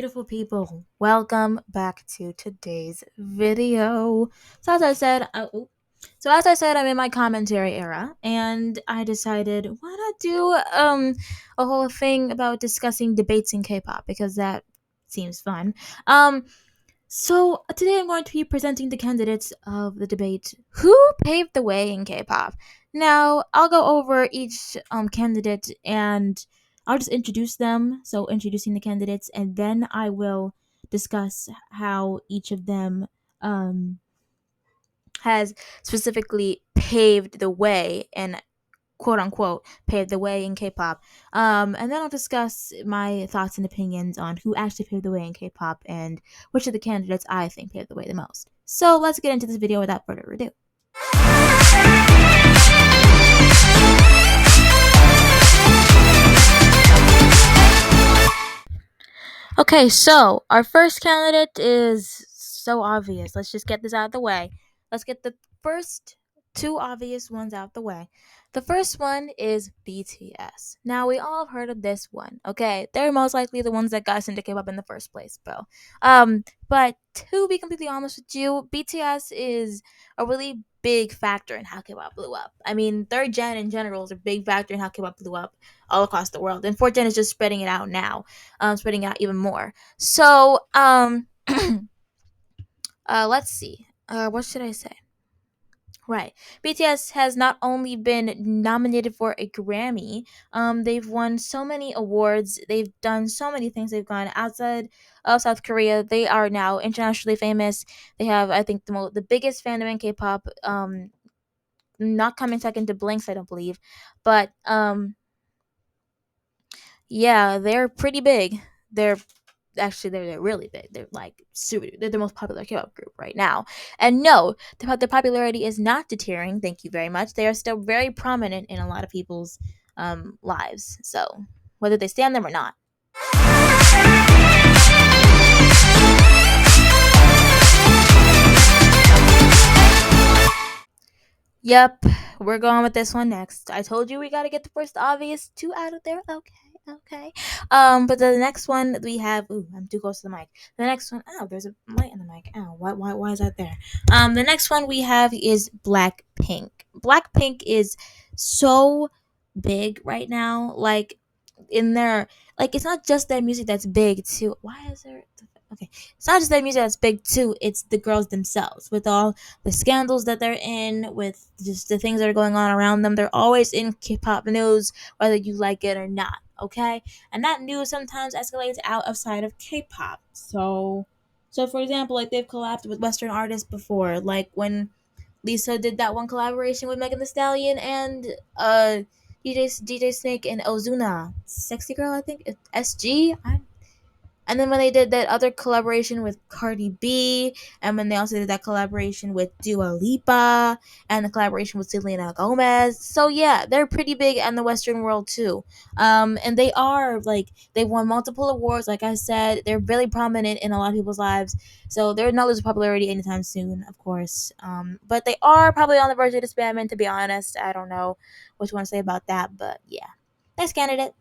beautiful people. Welcome back to today's video. So as I said, I'm in my commentary era, and I decided why not do a whole thing about discussing debates in K-pop because that seems fun. Um, so today I'm going to be presenting the candidates of the debate who paved the way in K-pop. Now I'll go over each candidate and I'll just introduce them. So introducing the candidates, and then I will discuss how each of them um, has specifically paved the way and quote unquote paved the way in K-pop. And then I'll discuss my thoughts and opinions on who actually paved the way in K-pop and which of the candidates I think paved the way the most. So let's get into this video without further ado. Okay, so our first candidate is so obvious. Let's just get this out of the way. Let's get the first two obvious ones out the way. The first one is BTS. Now, we all have heard of this one, okay? They're most likely the ones that got us into K-pop in the first place, bro. But to be completely honest with you, BTS is a really big factor in how K-pop blew up. I mean, third gen in general is a big factor in how K-pop blew up all across the world. And fourth gen is just spreading it out now, spreading out even more. So, let's see. What should I say? Right. BTS has not only been nominated for a Grammy, they've won so many awards. They've done so many things. They've gone outside of South Korea. They are now internationally famous. They have, I think, the biggest fandom in K-pop. Not coming second to Blinks, I don't believe, but yeah, they're pretty big. They're they're really big. They're like super. They're the most popular K-pop group right now. And no, the popularity is not deterring. Thank you very much. They are still very prominent in a lot of people's lives. So whether they stand them or not. Yep, we're going with this one next. I told you we gotta get the first obvious two out of there. Okay. But the next one we have. Ooh, I'm too close to the mic. The next one. Oh, there's a light in the mic. Oh, why is that there? The next one we have is Blackpink. Blackpink is so big right now. Like in their, like it's not just their music that's big too. Why is there? Okay, it's not just their music that's big too. It's the girls themselves with all the scandals that they're in, with just the things that are going on around them. They're always in K-pop news, whether you like it or not. Okay, and that news sometimes escalates outside of K-pop. So for example, like they've collabed with Western artists before, like when Lisa did that one collaboration with Megan Thee Stallion and DJ Snake and Ozuna, Sexy Girl, I think, SG. And then when they did that other collaboration with Cardi B, and when they also did that collaboration with Dua Lipa, and the collaboration with Selena Gomez. So yeah, they're pretty big in the Western world too. And they are like they've won multiple awards. Like I said, they're really prominent in a lot of people's lives. So they're not losing popularity anytime soon, of course. But they are probably on the verge of disbandment. To be honest, I don't know what you want to say about that, but yeah. Next candidate.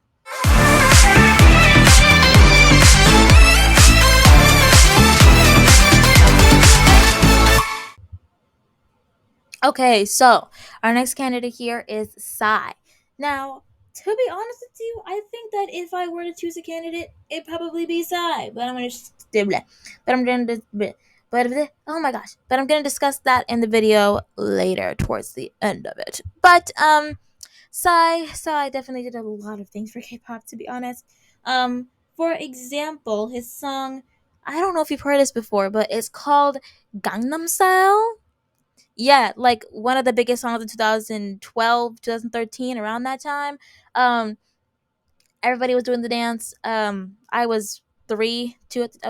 Okay, so our next candidate here is Psy. Now, to be honest with you, I think that if I were to choose a candidate, it'd probably be Psy. But I'm gonna but I'm gonna oh my gosh, but I'm gonna discuss that in the video later towards the end of it. But Psy definitely did a lot of things for K-pop. To be honest, for example, his song, I don't know if you've heard this before, but it's called Gangnam Style. Yeah, like one of the biggest songs in 2012, 2013, around that time. Um, Everybody was doing the dance. I was I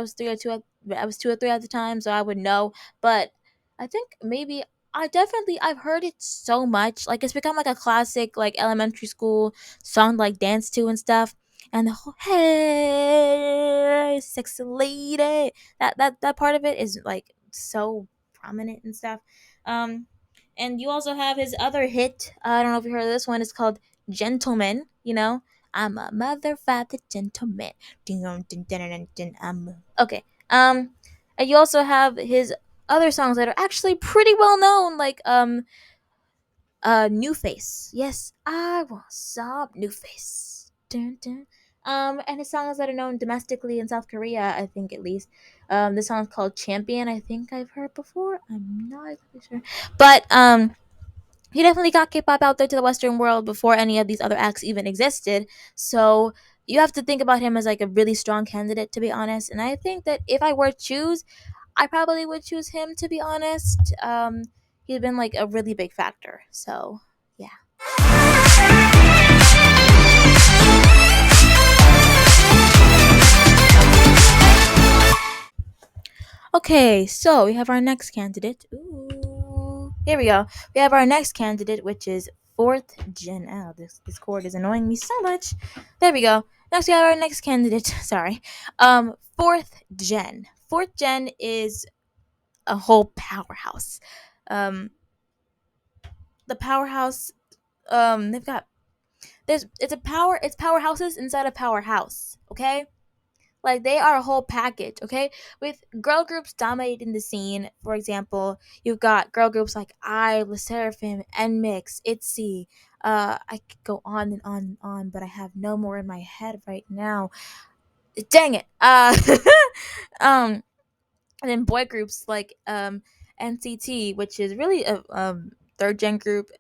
was 3 or 2. I was 2 or 3 at the time, so I would know. But I think maybe I've heard it so much. Like it's become like a classic, like elementary school song, like dance to and stuff. And the whole hey, sexy lady, that part of it is like so prominent and stuff. Um, and you also have his other hit. I don't know if you heard of this one. It's called Gentleman. You know, I'm a mother, father, gentleman. Ding, dong, ding, ding, ding, ding, okay. And you also have his other songs that are actually pretty well known, like New Face. Yes, I want some New Face. Dun, dun. And his songs that are known domestically in South Korea, I think at least. The song's called Champion. I think I've heard before. I'm not exactly sure, but he definitely got K-pop out there to the Western world before any of these other acts even existed. So you have to think about him as like a really strong candidate, to be honest. And I think that if I were to choose, I probably would choose him, to be honest. He's been like a really big factor. So yeah. Okay, so we have our next candidate. Ooh, here we go. We have our next candidate, which is fourth gen. Oh, this cord is annoying me so much. There we go. Next, we have our next candidate. Sorry. Fourth gen. Fourth gen is a whole powerhouse. Um, the powerhouse. They've got it's powerhouses inside a powerhouse. Okay, like they are a whole package, okay? With girl groups dominating the scene, for example, you've got girl groups like Le Seraphim, NMIX, ITZY. I could go on and on and on, but I have no more in my head right now. Dang it. Um, and then boy groups like NCT, which is really a third gen group,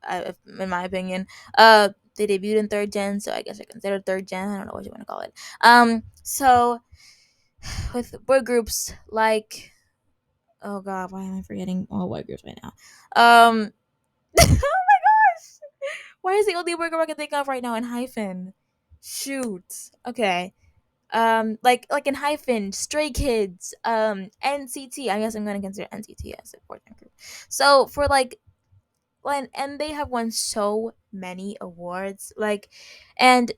in my opinion. They debuted in third gen, so I guess I consider third gen. I don't know what you want to call it. So with boy groups like, oh god, why am I forgetting all boy groups right now? Oh my gosh, why is the only boy group I can think of right now in hyphen? Shoot. Okay. Like in hyphen, Stray Kids, NCT. I guess I'm gonna consider NCT as a boy group. So for like, and they have won so many awards, like, and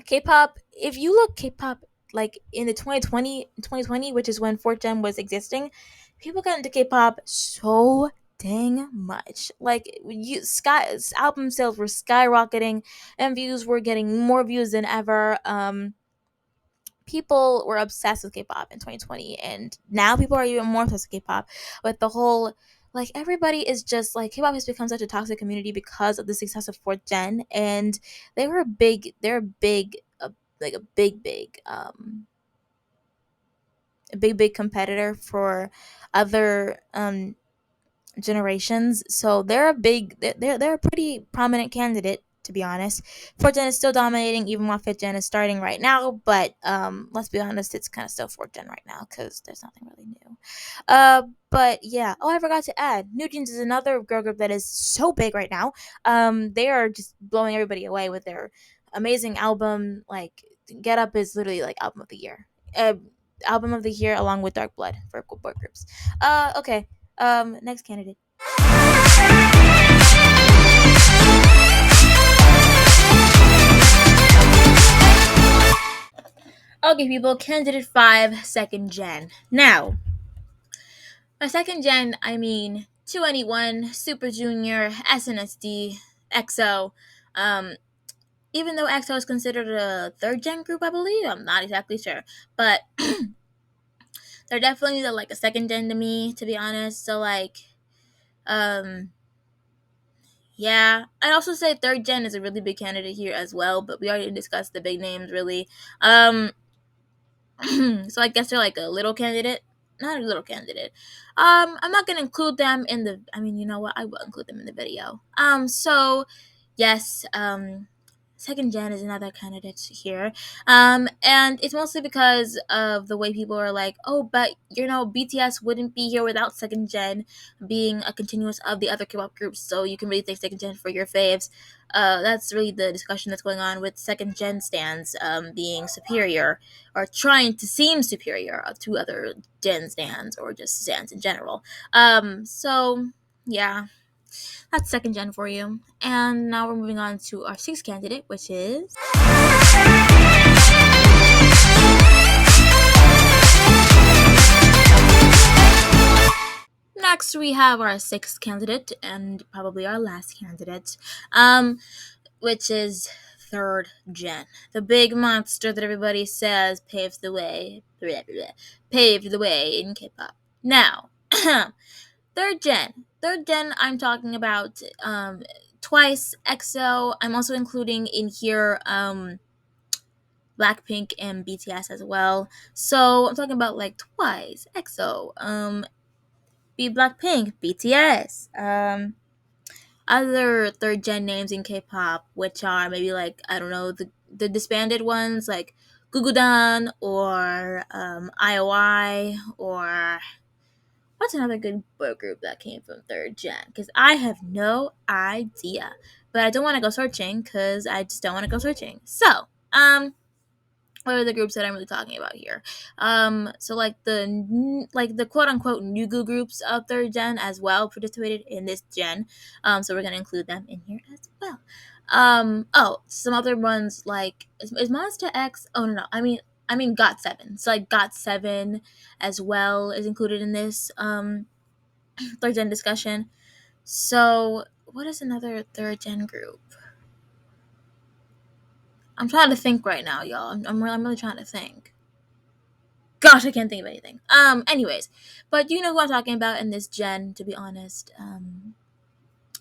K-pop, if you look K-pop like in the 2020, which is when 4th Gen was existing, people got into K-pop so dang much. Like album sales were skyrocketing and views were getting more views than ever. People were obsessed with K-pop in 2020, and now people are even more obsessed with K-pop with the whole, like, everybody is just like, K-pop has become such a toxic community because of the success of 4th Gen, and they're big, like a big competitor for other generations. So they're a pretty prominent candidate, to be honest. 4th Gen is still dominating even while 5th Gen is starting right now, but let's be honest, it's kind of still 4th Gen right now because there's nothing really new. But yeah. Oh, I forgot to add, New Jeans is another girl group that is so big right now. They are just blowing everybody away with their amazing album. Like, Get Up is literally like album of the year. Album of the year along with Dark Blood for boy groups. Okay. Next candidate. Okay, people, candidate 5, second gen. Now, by second gen, I mean 2NE1, Super Junior, SNSD, EXO. Um, Even though EXO is considered a third gen group, I believe, I'm not exactly sure, but they're definitely like a second gen to me, to be honest. So like, um, yeah, I'd also say third gen is a really big candidate here as well, but we already discussed the big names really. Um, so I guess they're like a little candidate. Not a little candidate. I'm not gonna include them in the. I mean, you know what? I will include them in the video. So yes. Second gen is another candidate here. And it's mostly because of the way people are like, oh, but BTS wouldn't be here without second gen being a continuous of the other K-pop groups. So you can really thank second gen for your faves. That's really the discussion that's going on with second gen stands being superior or trying to seem superior to other gen stands or just stands in general. So yeah, that's second gen for you. And now we're moving on to our sixth candidate, which is next we have our sixth candidate and probably our last candidate, which is third gen, the big monster that everybody says paves the way, paved the way in K-pop. Now, third gen. Third gen, I'm talking about Twice, EXO. I'm also including in here Blackpink and BTS as well. So I'm talking about like Twice, EXO, Blackpink, BTS, other third gen names in K-pop, which are maybe like I don't know the disbanded ones like Gugudan or IOI or what's another good boy group that came from third gen? Because I have no idea, but I don't want to go searching because I just don't want to go searching. So what are the groups that I'm really talking about here? So like the quote unquote new groups of third gen as well participated in this gen. So we're gonna include them in here as well. Oh, some other ones like is Monster X? Oh no, I mean GOT7. So like GOT7 as well is included in this third gen discussion. So what is another third gen group? I'm trying to think right now, y'all. I'm really trying to think. Gosh, I can't think of anything. Anyways, but you know who I'm talking about in this gen, to be honest.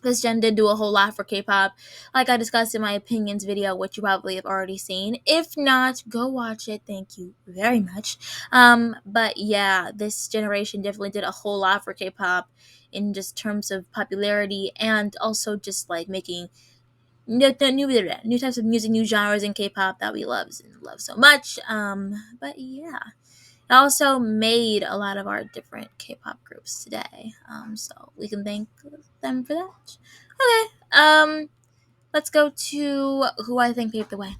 This gen did do a whole lot for K-pop, like I discussed in my opinions video, which you probably have already seen. If not, go watch it. Thank you very much. But yeah, this generation definitely did a whole lot for K-pop in just terms of popularity and also just like making new types of music, new genres in K-pop that we love so much. But yeah. It also made a lot of our different K-pop groups today. So we can thank them for that. Okay. Let's go to who I think paved the way.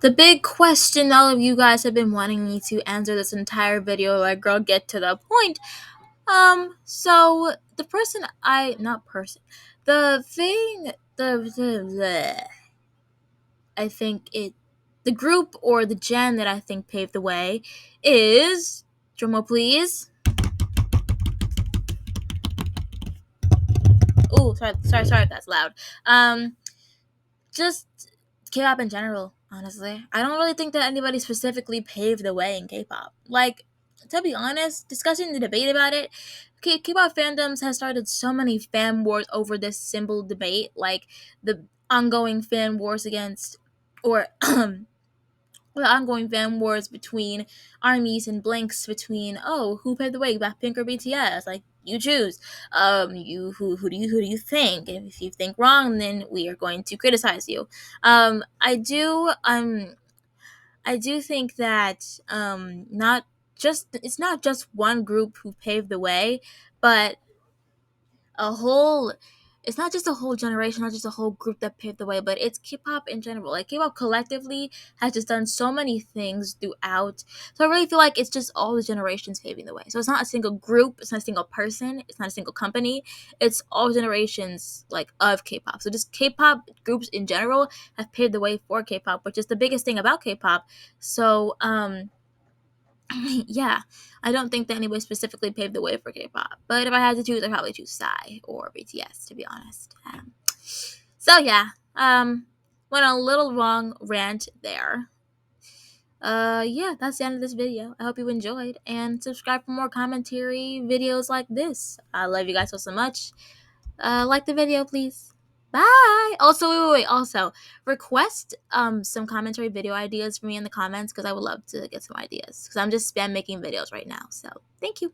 The big question all of you guys have been wanting me to answer this entire video, like, girl, get to the point. So the person not person, the thing, the I think the group or the gen that I think paved the way is, drumroll please. Oh, sorry if that's loud. Just K-pop in general, honestly. I don't really think that anybody specifically paved the way in K-pop. Like, to be honest, discussing the debate about it, K-pop fandoms has started so many fan wars over this simple debate, like the ongoing fan wars against, or the ongoing fan wars between armies and blanks between who paved the way, Blackpink or BTS, like you choose. You who do you think? If you think wrong, then we are going to criticize you. I do think that not just it's not just one group who paved the way, but a whole it's not just a whole generation, not just a whole group that paved the way, but it's K-pop in general. Like K-pop collectively has just done so many things throughout. So I really feel like it's just all the generations paving the way. So it's not a single group, it's not a single person, it's not a single company. It's all generations like of K-pop. So just K-pop groups in general have paved the way for K-pop, which is the biggest thing about K-pop. So yeah, I don't think that anybody specifically paved the way for K-pop. But if I had to choose, I'd probably choose Psy or BTS, to be honest. So yeah, went a little long rant there. Yeah, that's the end of this video. I hope you enjoyed, and subscribe for more commentary videos like this. I love you guys so much. Like the video, please. Bye. Also, wait. Also, request some commentary video ideas for me in the comments because I would love to get some ideas because I'm just spam making videos right now. So, thank you.